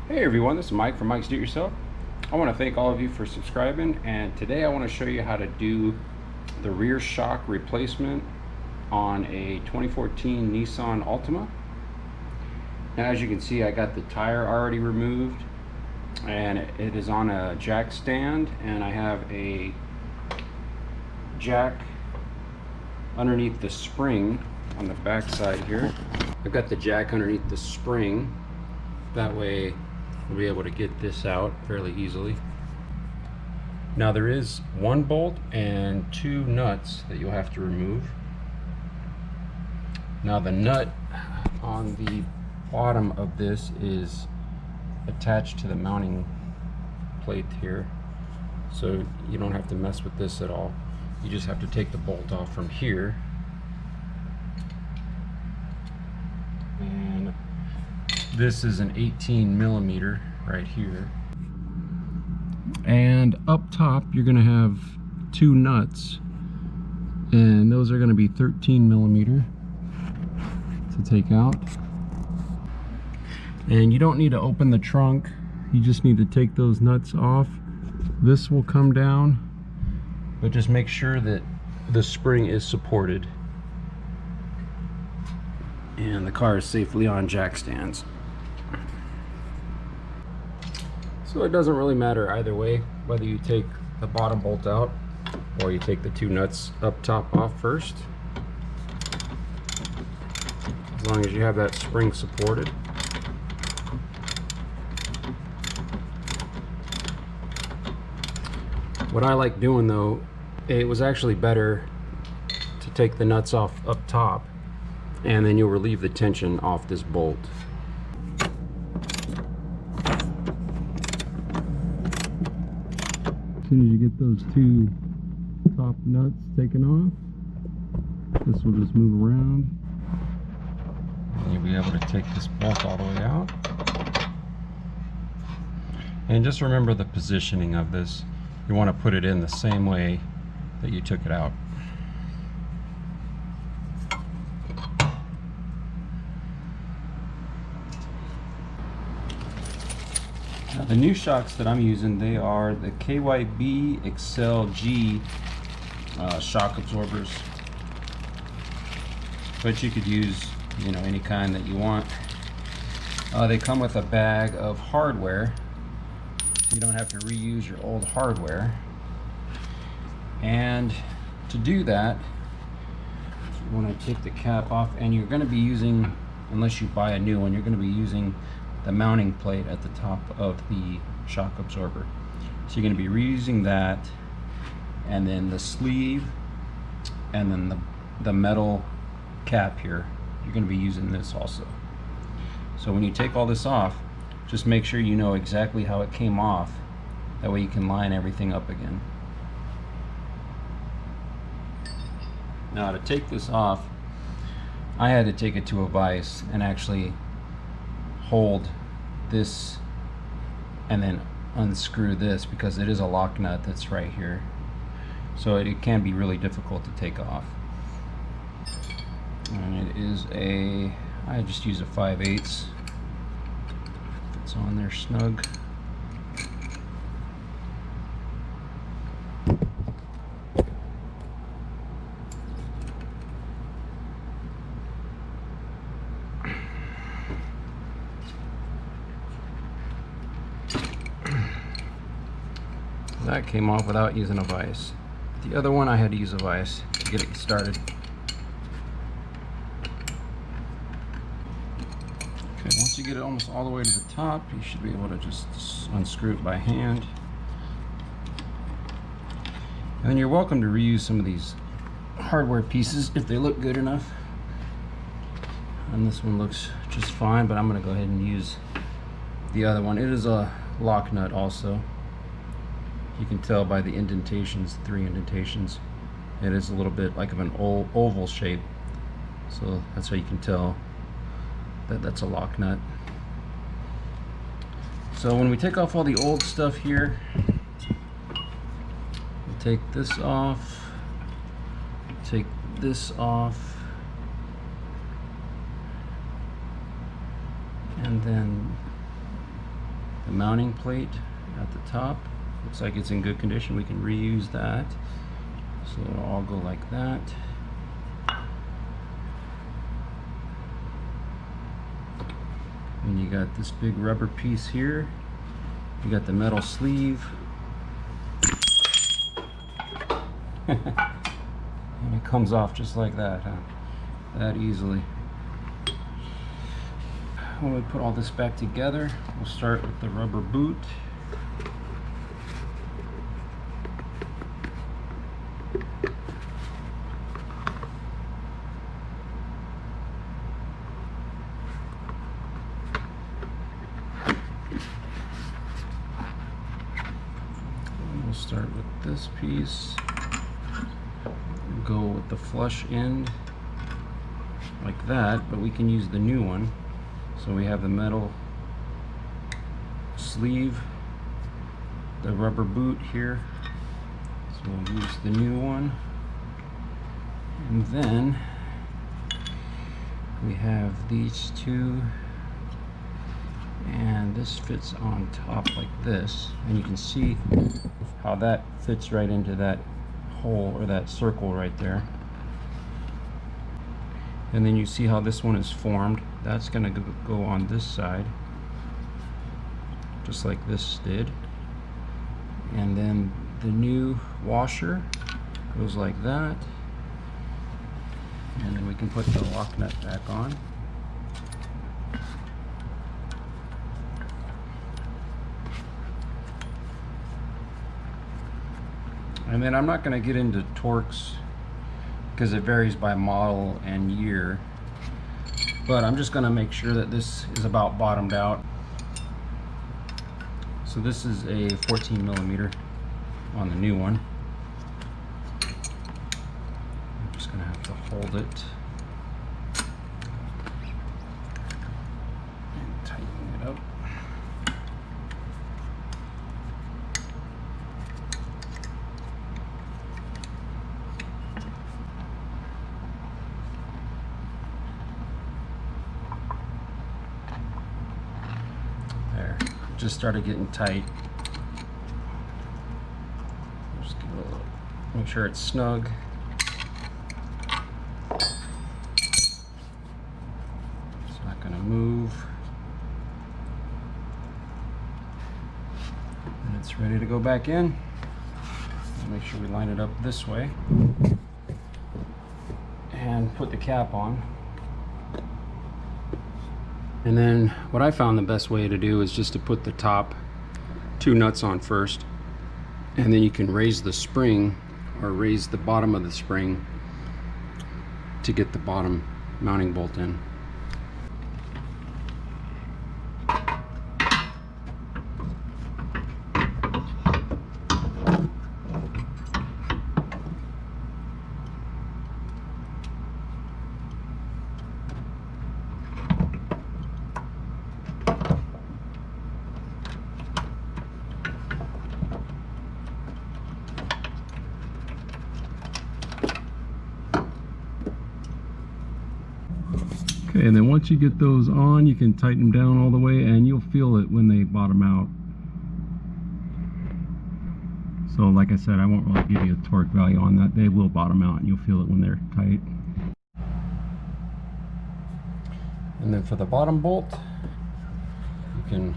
Hey everyone, this is Mike from Mike's Do It Yourself. I want to thank all of you for subscribing, and today I want to show you how to do the rear shock replacement on a 2014 Nissan Altima. Now, as you can see, I got the tire already removed, and it is on a jack stand, and I have a jack underneath the spring on the back side here. I've got the jack underneath the spring, that way we'll be able to get this out fairly easily. Now there is one bolt and two nuts that you'll have to remove. Now the nut on the bottom of this is attached to the mounting plate here, so you don't have to mess with this at all. You just have to take the bolt off from here, and this is an 18 millimeter right here. And up top you're going to have two nuts, and those are going to be 13 millimeter to take out. And you don't need to open the trunk, you just need to take those nuts off. This will come down, but just make sure that the spring is supported and the car is safely on jack stands. So it doesn't really matter either way, whether you take the bottom bolt out or you take the two nuts up top off first, as long as you have that spring supported. What I like doing though, it was actually better to take the nuts off up top, and then you'll relieve the tension off this bolt. As soon as you get those two top nuts taken off, this will just move around, and you'll be able to take this bolt all the way out. And just remember the positioning of this. You want to put it in the same way that you took it out. Now, the new shocks that I'm using, they are the KYB Excel G shock absorbers, but you could use, any kind that you want. They come with a bag of hardware, so you don't have to reuse your old hardware. And to do that, you want to take the cap off, and you're going to be using, unless you buy a new one, you're going to be using the mounting plate at the top of the shock absorber. So you're going to be reusing that, and then the sleeve, and then the metal cap here, you're going to be using this also. So when you take all this off, just make sure you know exactly how it came off, that way you can line everything up again. Now, to take this off, I had to take it to a vise and actually hold this and then unscrew this, because it is a lock nut that's right here, so it can be really difficult to take off. And it is I just use a 5/8. It's on there snug. That came off without using a vise. The other one I had to use a vise to get it started. Okay, once you get it almost all the way to the top, you should be able to just unscrew it by hand. And then you're welcome to reuse some of these hardware pieces if they look good enough. And this one looks just fine, but I'm going to go ahead and use the other one. It is a lock nut also. You can tell by the indentations, 3 indentations. It is a little bit like of an oval shape, so that's how you can tell that that's a lock nut. So when we take off all the old stuff here, we'll take this off, take this off, and then mounting plate at the top. Looks like it's in good condition. We can reuse that. So it'll all go like that. And you got this big rubber piece here. You got the metal sleeve. And it comes off just like that, huh? That easily. When we put all this back together, we'll start with the rubber boot. We'll start with this piece. Go with the flush end like that, but we can use the new one. So we have the metal sleeve, the rubber boot here. So we'll use the new one. And then we have these two, and this fits on top like this. And you can see how that fits right into that hole, or that circle right there. And then you see how this one is formed. That's going to go on this side, just like this did. And then the new washer goes like that. And then we can put the lock nut back on. And then I'm not going to get into torques because it varies by model and year, but I'm just going to make sure that this is about bottomed out. So this is a 14 millimeter on the new one. I'm just going to have to hold it and tighten it up. Just started getting tight. Just give it a little, make sure it's snug. It's not going to move. And it's ready to go back in. Make sure we line it up this way and put the cap on. And then what I found the best way to do is just to put the top two nuts on first, and then you can raise the spring or raise the bottom of the spring to get the bottom mounting bolt in. Okay, and then once you get those on, you can tighten them down all the way, and you'll feel it when they bottom out. So like I said, I won't really give you a torque value on that. They will bottom out, and you'll feel it when they're tight. And then for the bottom bolt, you can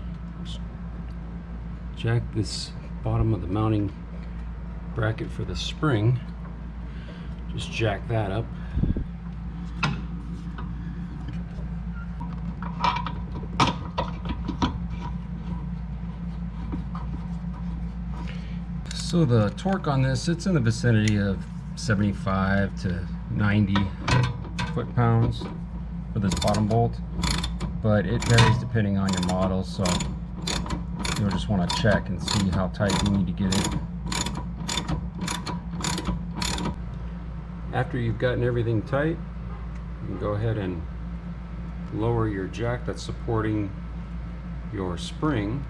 jack this bottom of the mounting bracket for the spring. Just jack that up. So the torque on this, it's in the vicinity of 75 to 90 foot-pounds for this bottom bolt, but it varies depending on your model, so you'll just want to check and see how tight you need to get it. After you've gotten everything tight, you can go ahead and lower your jack that's supporting your spring.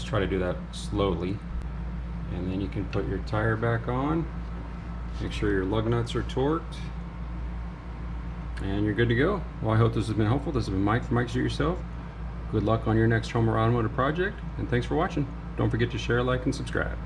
Try to do that slowly, and then you can put your tire back on, make sure your lug nuts are torqued, and you're good to go. Well, I hope this has been helpful. This has been Mike from Mike's Do It Yourself. Good luck on your next home or automotive project, and thanks for watching. Don't forget to share, like, and subscribe.